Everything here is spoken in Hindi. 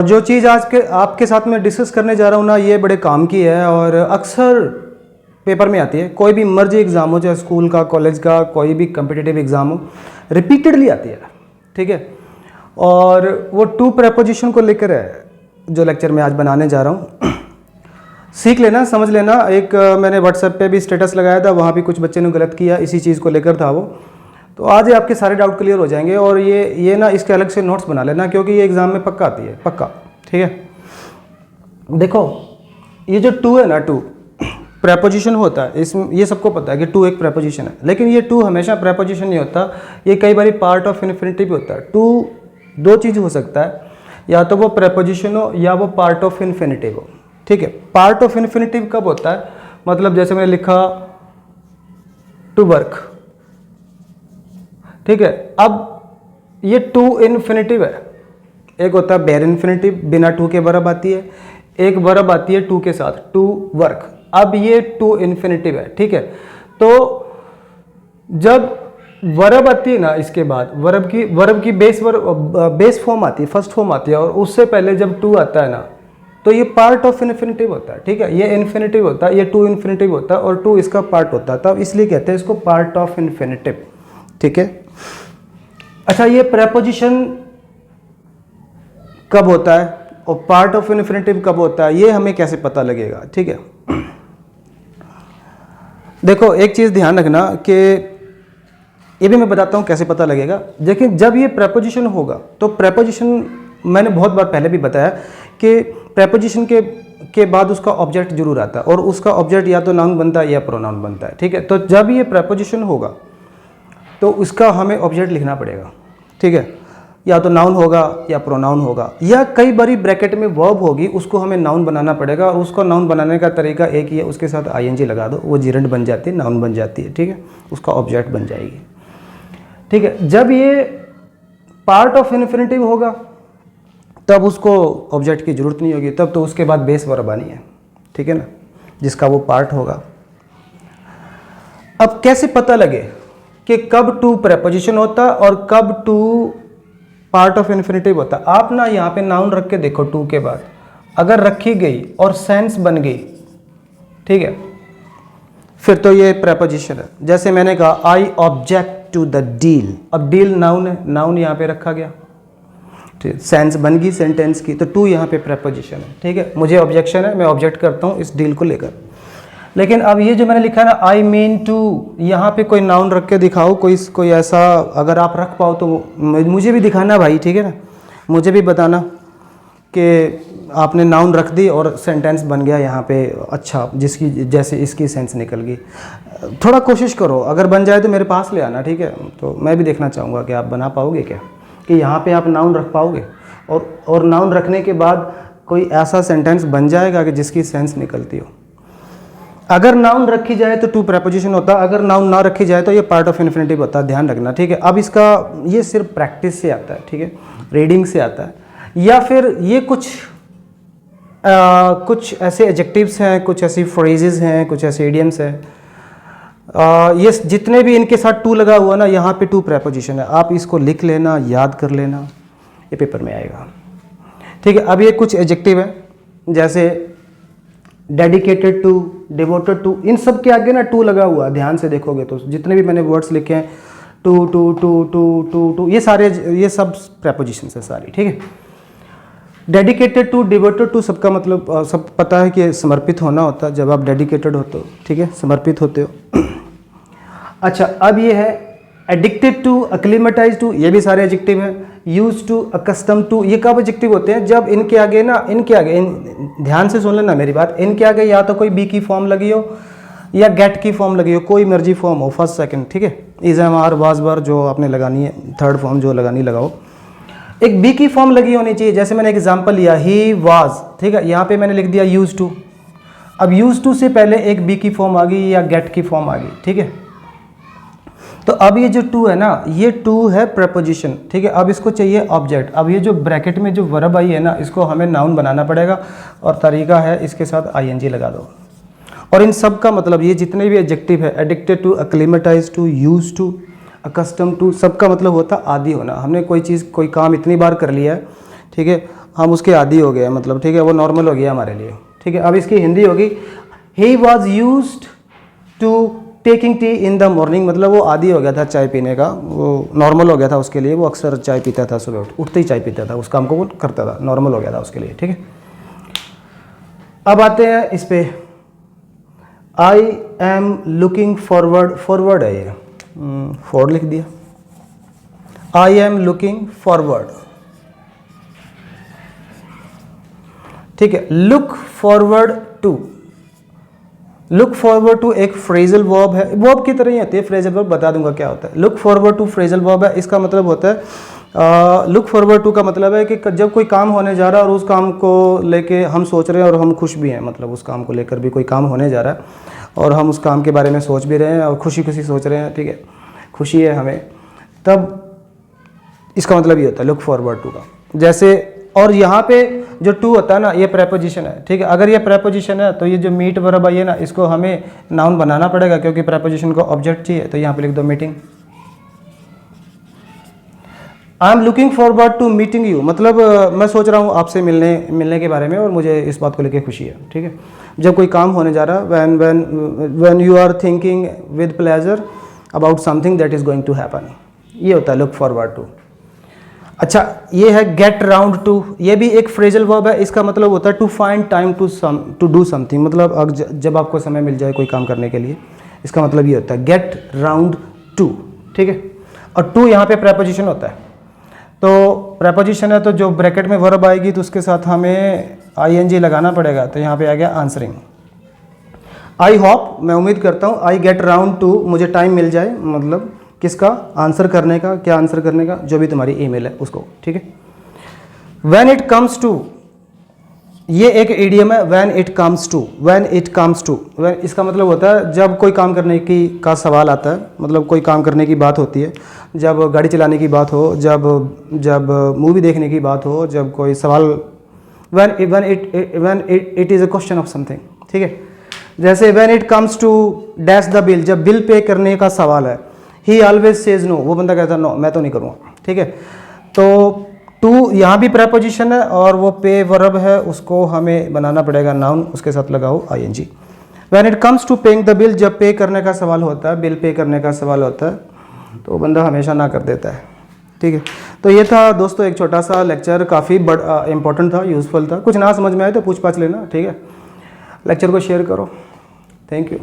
जो चीज़ आज के आपके साथ में डिस्कस करने जा रहा हूँ ना, ये बड़े काम की है और अक्सर पेपर में आती है। कोई भी मर्जी एग्ज़ाम हो, चाहे स्कूल का, कॉलेज का, कोई भी कम्पिटिटिव एग्ज़ाम हो, रिपीटेडली आती है, ठीक है। और वो टू प्रेपोजिशन को लेकर है जो लेक्चर मैं आज बनाने जा रहा हूँ। सीख लेना, समझ लेना। एक मैंने व्हाट्सएप पे भी स्टेटस लगाया था, वहाँ भी कुछ बच्चे ने गलत किया, इसी चीज़ को लेकर था वो। तो आज ही आपके सारे डाउट क्लियर हो जाएंगे। और ये ना इसके अलग से नोट्स बना लेना, क्योंकि ये एग्ज़ाम में पक्का आती है, पक्का, ठीक है। देखो ये जो टू है ना, टू प्रेपोजिशन होता है, इसमें ये सबको पता है कि टू एक प्रेपोजिशन है, लेकिन ये टू हमेशा प्रेपोजिशन नहीं होता, ये कई बार पार्ट ऑफ इन्फिनिटिव होता है। टू दो चीज़ हो सकता है, या तो वो प्रेपोजिशन हो या वो पार्ट ऑफ इन्फिनिटिव हो, ठीक है। पार्ट ऑफ इन्फिनिटिव कब होता है? मतलब जैसे मैंने लिखा टू वर्क, ठीक है। अब ये टू इन्फिनिटिव है। एक होता है बेयर इन्फिनिटिव, बिना टू के वर्ब आती है। एक वर्ब आती है टू के साथ, टू वर्क। अब ये टू इन्फिनिटिव है, ठीक है। तो जब वर्ब आती है ना, इसके बाद वर्ब की बेस फॉर्म आती है, फर्स्ट फॉर्म आती है, और उससे पहले जब टू आता है ना, तो ये पार्ट ऑफ इन्फिनिटिव होता है, ठीक है। ये इन्फिनिटिव होता है, ये टू इन्फिनिटिव होता है, और टू इसका पार्ट होता है, तब इसलिए कहते हैं इसको पार्ट ऑफ इन्फिनिटिव, ठीक है। अच्छा, ये प्रेपोजिशन कब होता है और पार्ट ऑफ इन्फिनिटिव कब होता है, ये हमें कैसे पता लगेगा, ठीक है। देखो एक चीज़ ध्यान रखना कि ये भी मैं बताता हूँ कैसे पता लगेगा। देखिए जब ये प्रेपोजिशन होगा तो प्रेपोजिशन, मैंने बहुत बार पहले भी बताया कि प्रेपोजिशन के बाद उसका ऑब्जेक्ट जरूर आता है, और उसका ऑब्जेक्ट या तो नाउन बनता है या प्रोनाउन बनता है, ठीक है। तो जब ये प्रेपोजिशन होगा तो उसका हमें ऑब्जेक्ट लिखना पड़ेगा, ठीक है। या तो नाउन होगा या प्रोनाउन होगा, या कई बारी ब्रैकेट में वर्ब होगी, उसको हमें नाउन बनाना पड़ेगा। और उसको नाउन बनाने का तरीका एक ही है, उसके साथ आईएनजी लगा दो, वो जीरेंड बन जाती है, नाउन बन जाती है, ठीक है। उसका ऑब्जेक्ट बन जाएगी, ठीक है। जब ये पार्ट ऑफ इन्फिनिटिव होगा तब उसको ऑब्जेक्ट की जरूरत नहीं होगी, तब तो उसके बाद बेस वर्ब आनी है, ठीक है ना, जिसका वो पार्ट होगा। अब कैसे पता लगे कि कब टू प्रेपोजिशन होता और कब टू पार्ट ऑफ इन्फिनिटिव होता? आप ना यहाँ पे नाउन रख के देखो, टू के बाद अगर रखी गई और सेंस बन गई, ठीक है, फिर तो ये प्रेपोजिशन है। जैसे मैंने कहा I object to the deal, अब डील नाउन है, नाउन यहाँ पे रखा गया, ठीक, सेंस बन गई सेंटेंस की, तो टू यहाँ पे प्रेपोजिशन है, ठीक है। मुझे ऑब्जेक्शन है, मैं ऑब्जेक्ट करता हूँ इस डील को लेकर। लेकिन अब ये जो मैंने लिखा है ना, आई मीन टू, यहाँ पे कोई नाउन रख के दिखाओ, कोई ऐसा अगर आप रख पाओ तो मुझे भी दिखाना भाई, ठीक है ना, मुझे भी बताना कि आपने नाउन रख दी और सेंटेंस बन गया यहाँ पे, अच्छा, जिसकी जैसे इसकी सेंस निकल गई। थोड़ा कोशिश करो, अगर बन जाए तो मेरे पास ले आना, ठीक है। तो मैं भी देखना चाहूँगा कि आप बना पाओगे क्या, कि यहाँ पे आप नाउन रख पाओगे, और नाउन रखने के बाद कोई ऐसा सेंटेंस बन जाएगा कि जिसकी सेंस निकलती हो। अगर नाउन रखी जाए तो टू प्रेपोजिशन होता, अगर नाउन ना रखी जाए तो ये पार्ट ऑफ इन्फिनिटिव होता है, ध्यान रखना, ठीक है। अब इसका ये सिर्फ प्रैक्टिस से आता है, ठीक है, रीडिंग से आता है, या फिर ये कुछ ऐसे एडजेक्टिव्स हैं, कुछ ऐसी फ्रेजेस हैं, कुछ ऐसे इडियम्स हैं, ये जितने भी इनके साथ टू लगा हुआ ना, यहाँ पे टू प्रेपोजिशन है। आप इसको लिख लेना, याद कर लेना, ये पेपर में आएगा, ठीक है। अब ये कुछ एडजेक्टिव है, जैसे डेडिकेटेड टू, डिवोटेड टू, इन सब के आगे ना टू लगा हुआ है, ध्यान से देखोगे तो जितने भी मैंने वर्ड्स लिखे हैं, to to to to to to, ये सब प्रेपोजिशन है सारी, ठीक है। डेडिकेटेड टू, डिवोटेड टू, सबका मतलब सब पता है कि समर्पित होना होता है जब आप डेडिकेटेड होते हो, ठीक है, समर्पित होते हो। अच्छा, अब ये है एडिक्टेड टू, अक्लीमेटाइज टू, ये भी सारे एडजेक्टिव हैं। यूज टू, अकस्टम टू, ये कब एडजेक्टिव होते हैं? जब इनके आगे ध्यान से सुन लेना मेरी बात, इनके आगे या तो कोई बी की फॉर्म लगी हो या गेट की फॉर्म लगी हो, कोई मर्जी फॉर्म हो, फर्स्ट सेकंड, ठीक है। इज, एम, आर, वाज, वर जो आपने लगानी है, थर्ड फॉर्म जो लगानी लगाओ। एक बी की फॉर्म लगी होनी चाहिए, जैसे मैंने एग्जांपल लिया ही वाज, ठीक है, यहाँ पे मैंने लिख दिया यूज टू। अब यूज टू से पहले एक बी की फॉर्म आ गई या गेट की फॉर्म आ गई, ठीक है। तो अब ये जो टू है ना, ये टू है प्रेपोजिशन, ठीक है। अब इसको चाहिए ऑब्जेक्ट। अब ये जो ब्रैकेट में जो वर्ब आई है ना, इसको हमें नाउन बनाना पड़ेगा, और तरीका है इसके साथ आईएनजी लगा दो। और इन सब का मतलब, ये जितने भी एडजेक्टिव है, addicted to, acclimatize to, use to, accustom to, सबका मतलब होता आदी होना। हमने कोई चीज़, कोई काम इतनी बार कर लिया है, ठीक है, हम उसके आदी हो गए, मतलब ठीक है, वो नॉर्मल हो गया हमारे लिए, ठीक है। अब इसकी हिंदी होगी he was used to taking tea in the morning, मतलब वो आदी हो गया था चाय पीने का, वो नॉर्मल हो गया था उसके लिए, वो अक्सर चाय पीता था, सुबह उठते ही चाय पीता था, उस काम को वो करता था, नॉर्मल हो गया था उसके लिए, ठीक है। अब आते हैं इस पे, आई एम लुकिंग फॉरवर्ड, फॉरवर्ड है ये, फॉरवर्ड लिख दिया, आई एम लुकिंग फॉरवर्ड, ठीक है। Look forward to, look forward to एक फ्रेजल वर्ब है, वर्ब की तरह ही होती है, फ्रेजल वर्ब बता दूंगा क्या होता है। Look forward to phrasal verb है, इसका मतलब होता है लुक फॉरवर्ड टू का मतलब है कि जब कोई काम होने जा रहा है और उस काम को लेके हम सोच रहे हैं और हम खुश भी हैं, मतलब उस काम को लेकर भी कोई काम होने जा रहा है और हम उस काम के बारे में सोच भी रहे हैं और खुशी खुशी सोच रहे हैं, ठीक है, खुशी है हमें, तब इसका मतलब ये होता है लुक फॉरवर्ड टू का। जैसे, और यहाँ पे जो टू होता है ना, ये प्रेपोजिशन है, ठीक है। अगर ये प्रेपोजिशन है तो ये जो मीट वर्ब है ना, इसको हमें नाउन बनाना पड़ेगा क्योंकि प्रेपोजिशन को ऑब्जेक्ट चाहिए, तो यहाँ पे लिख दो meeting. I am looking forward to meeting you, मतलब मैं सोच रहा हूँ आपसे मिलने के बारे में और मुझे इस बात को लेकर खुशी है, ठीक है। जब कोई काम होने जा रहा है, when you are thinking with pleasure about something that is going to happen, ये होता है लुक फॉरवर्ड टू। अच्छा, ये है गेट राउंड टू, ये भी एक फ्रेजल वर्ब है, इसका मतलब होता है to find time to do something, मतलब जब आपको समय मिल जाए कोई काम करने के लिए, इसका मतलब ये होता है गेट राउंड टू, ठीक है। और टू यहाँ पे प्रेपोजिशन होता है, तो प्रेपोजिशन है तो जो ब्रैकेट में वर्ब आएगी तो उसके साथ हमें आईएनजी लगाना पड़ेगा, तो यहाँ पे आ गया आंसरिंग। आई होप, मैं उम्मीद करता हूँ, आई गेट राउंड टू, मुझे टाइम मिल जाए, मतलब किसका, आंसर करने का, क्या आंसर करने का, जो भी तुम्हारी ईमेल है उसको, ठीक है। व्हेन इट कम्स टू, ये एक इडियम है, when it comes to, when it comes to, इसका मतलब होता है जब कोई काम करने की का सवाल आता है, मतलब कोई काम करने की बात होती है, जब गाड़ी चलाने की बात हो, जब मूवी देखने की बात हो, जब कोई सवाल, when it is a question of something, ठीक है। जैसे when it comes to dash the bill, जब बिल पे करने का सवाल है, ही ऑलवेज सेज नो, वो बंदा कहता है नो, मैं तो नहीं करूँगा, ठीक है। तो टू यहाँ भी प्रेपोजिशन है और वो पे वर्ब है, उसको हमें बनाना पड़ेगा नाउन, उसके साथ लगाओ ING. When it comes to paying the bill, जब पे करने का सवाल होता है, बिल पे करने का सवाल होता है, तो बंदा हमेशा ना कर देता है, ठीक है। तो ये था दोस्तों एक छोटा सा लेक्चर, काफ़ी इंपॉर्टेंट था, यूज़फुल था। कुछ ना समझ में आए तो पूछ पाछ लेना, ठीक है। लेक्चर को शेयर करो, थैंक यू।